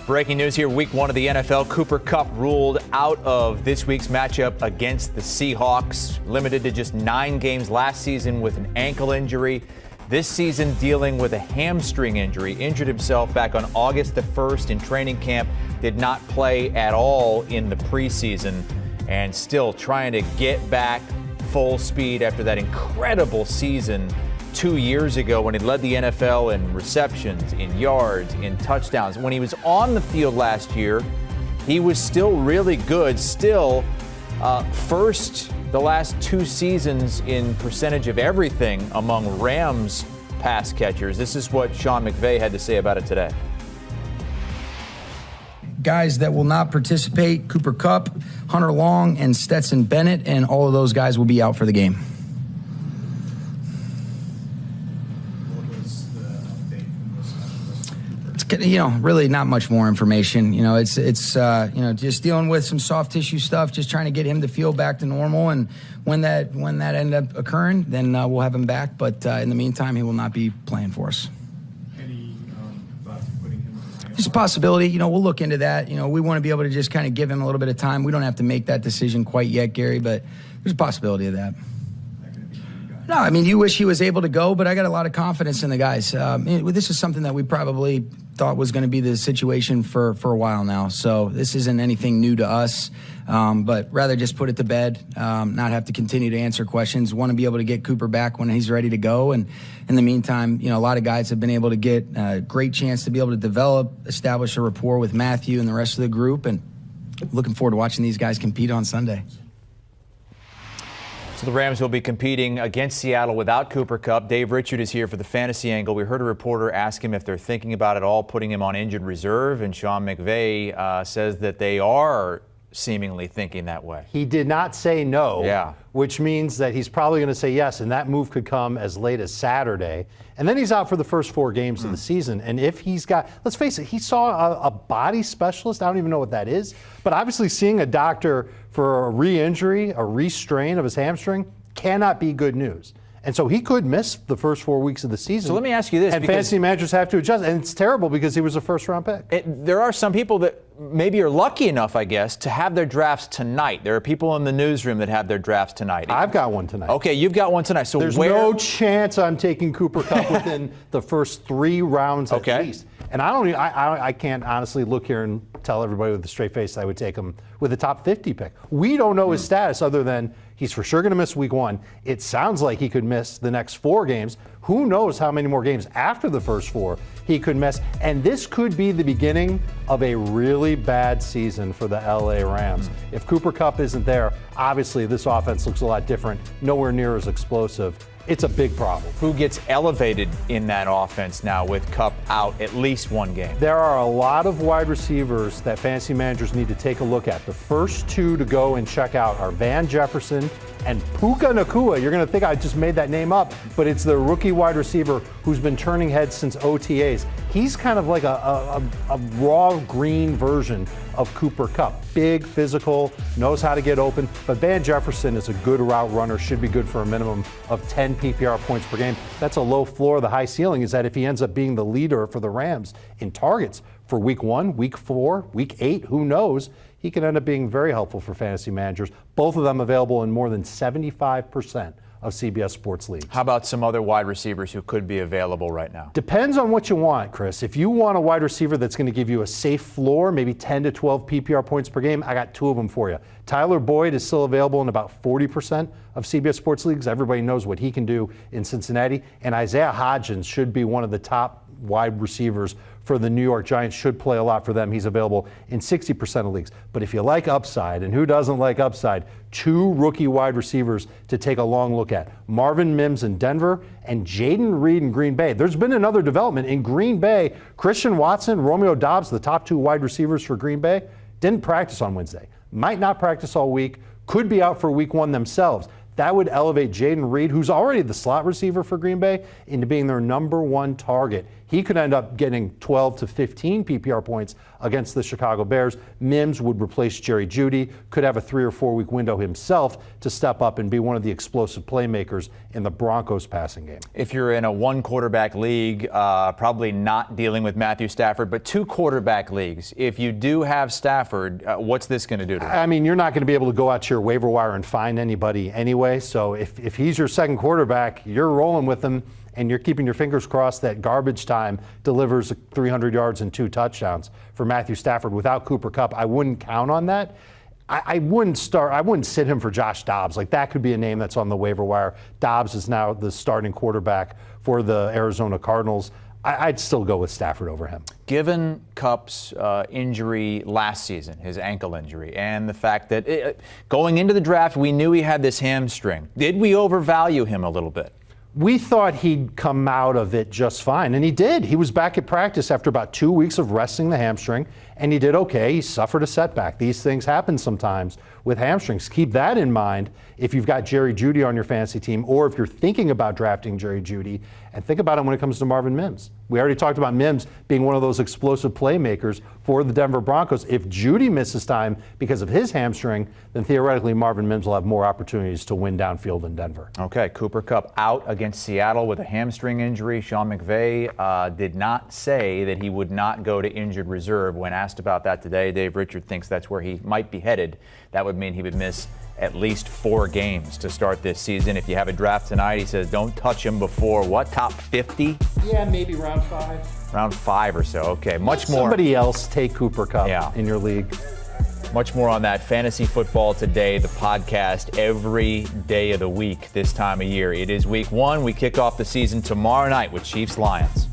Breaking news here, week 1 of the NFL. Cooper Kupp ruled out of this week's matchup against the Seahawks. Limited to just 9 games last season with an ankle injury. This season dealing with a hamstring injury. Injured himself back on August the 1st in training camp. Did not play at all in the preseason. And still trying to get back full speed after that incredible season 2 years ago when he led the NFL in receptions, in yards, in touchdowns. When he was on the field last year, he was still really good. Still first the last 2 seasons in percentage of everything among Rams pass catchers. This is what Sean McVay had to say about it today. Guys that will not participate, Cooper Kupp, Hunter Long, and Stetson Bennett, and all of those guys will be out for the game. Really not much more information. It's just dealing with some soft tissue stuff, just trying to get him to feel back to normal. And when that ended up occurring, then we'll have him back. But in the meantime, he will not be playing for us. Any thoughts of putting him on the It's a possibility. We'll look into that. We want to be able to just kind of give him a little bit of time. We don't have to make that decision quite yet, Gary, but there's a possibility of that. No, you wish he was able to go, but I got a lot of confidence in the guys. This is something that we probably thought was going to be the situation for a while now. So this isn't anything new to us, but rather just put it to bed, not have to continue to answer questions. Want to be able to get Cooper back when he's ready to go. And in the meantime, a lot of guys have been able to get a great chance to be able to develop, establish a rapport with Matthew and the rest of the group. And looking forward to watching these guys compete on Sunday. So the Rams will be competing against Seattle without Cooper Kupp. Dave Richard is here for the fantasy angle. We heard a reporter ask him if they're thinking about it all, putting him on injured reserve, and Sean McVay says that they are seemingly thinking that way. He did not say no, which means that he's probably going to say yes, and that move could come as late as Saturday. And then he's out for the first 4 games of the season. And if he's got, let's face it, he saw a body specialist. I don't even know what that is. But obviously seeing a doctor for a re-injury, a restrain of his hamstring, cannot be good news. And so he could miss the first 4 weeks of the season. So let me ask you this. And fantasy managers have to adjust. And it's terrible because he was a first-round pick. There are some people that maybe are lucky enough, I guess, to have their drafts tonight. There are people in the newsroom that have their drafts tonight. I've got one tonight. Okay, you've got one tonight. So there's no chance I'm taking Cooper Kupp within the first 3 rounds at least. And I can't honestly look here and tell everybody with a straight face that I would take him with a top 50 pick. We don't know his status other than he's for sure going to miss week 1. It sounds like he could miss the next 4 games. Who knows how many more games after the first 4 he could miss. And this could be the beginning of a really bad season for the LA Rams. If Cooper Kupp isn't there, obviously this offense looks a lot different, nowhere near as explosive. It's a big problem. Who gets elevated in that offense now with Kupp out at least 1 game? There are a lot of wide receivers that fantasy managers need to take a look at. The first 2 to go and check out are Van Jefferson and Puka Nacua. You're going to think I just made that name up, but it's the rookie wide receiver who's been turning heads since OTAs. He's kind of like a raw green version of Cooper Kupp. Big, physical, knows how to get open. But Van Jefferson is a good route runner, should be good for a minimum of 10 PPR points per game. That's a low floor. The high ceiling is that if he ends up being the leader for the Rams in targets for week 1, week 4, week 8, who knows? He can end up being very helpful for fantasy managers. Both of them available in more than 75% of CBS Sports leagues. How about some other wide receivers who could be available right now? Depends on what you want, Chris. If you want a wide receiver that's going to give you a safe floor, maybe 10 to 12 PPR points per game, I got 2 of them for you. Tyler Boyd is still available in about 40% of CBS Sports leagues. Everybody knows what he can do in Cincinnati. And Isaiah Hodgins should be one of the top wide receivers for the New York Giants, should play a lot for them. He's available in 60% of leagues. But if you like upside, and who doesn't like upside, 2 rookie wide receivers to take a long look at. Marvin Mims in Denver and Jaden Reed in Green Bay. There's been another development in Green Bay. Christian Watson, Romeo Doubs, the top 2 wide receivers for Green Bay, didn't practice on Wednesday. Might not practice all week, could be out for week 1 themselves. That would elevate Jaden Reed, who's already the slot receiver for Green Bay, into being their number 1 target. he could end up getting 12 to 15 PPR points against the Chicago Bears. Mims would replace Jerry Jeudy, could have a 3 or 4 week window himself to step up and be one of the explosive playmakers in the Broncos passing game. If you're in a one quarterback league, probably not dealing with Matthew Stafford, but 2 quarterback leagues, if you do have Stafford, what's this going to do to him? I mean, you're not going to be able to go out to your waiver wire and find anybody anyway. So if he's your second quarterback, you're rolling with him and you're keeping your fingers crossed that garbage time delivers 300 yards and 2 touchdowns for Matthew Stafford. Without Cooper Kupp, I wouldn't count on that. I wouldn't sit him for Josh Dobbs. Like, that could be a name that's on the waiver wire. Dobbs is now the starting quarterback for the Arizona Cardinals. I'd still go with Stafford over him. Given Kupp's injury last season, his ankle injury, and the fact that going into the draft, we knew he had this hamstring. Did we overvalue him a little bit? We thought he'd come out of it just fine, and he did. He was back at practice after about 2 weeks of resting the hamstring, and he did okay. He suffered a setback. These things happen sometimes with hamstrings. Keep that in mind if you've got Jerry Jeudy on your fantasy team, or if you're thinking about drafting Jerry Jeudy, and think about it when it comes to Marvin Mims. We already talked about Mims being one of those explosive playmakers for the Denver Broncos. If Jeudy misses time because of his hamstring, then theoretically Marvin Mims will have more opportunities to win downfield in Denver. Okay, Cooper Kupp out against Seattle with a hamstring injury. Sean McVay did not say that he would not go to injured reserve. When asked about that today, Dave Richard thinks that's where he might be headed. That would mean he would miss at least 4 games to start this season. If you have a draft tonight, he says don't touch him before, what, top 50? Yeah, maybe round 5. Round 5 or so. Okay, much more. Somebody else take Cooper Kupp in your league. Much more on that. Fantasy Football Today, the podcast every day of the week this time of year. It is week 1. We kick off the season tomorrow night with Chiefs-Lions.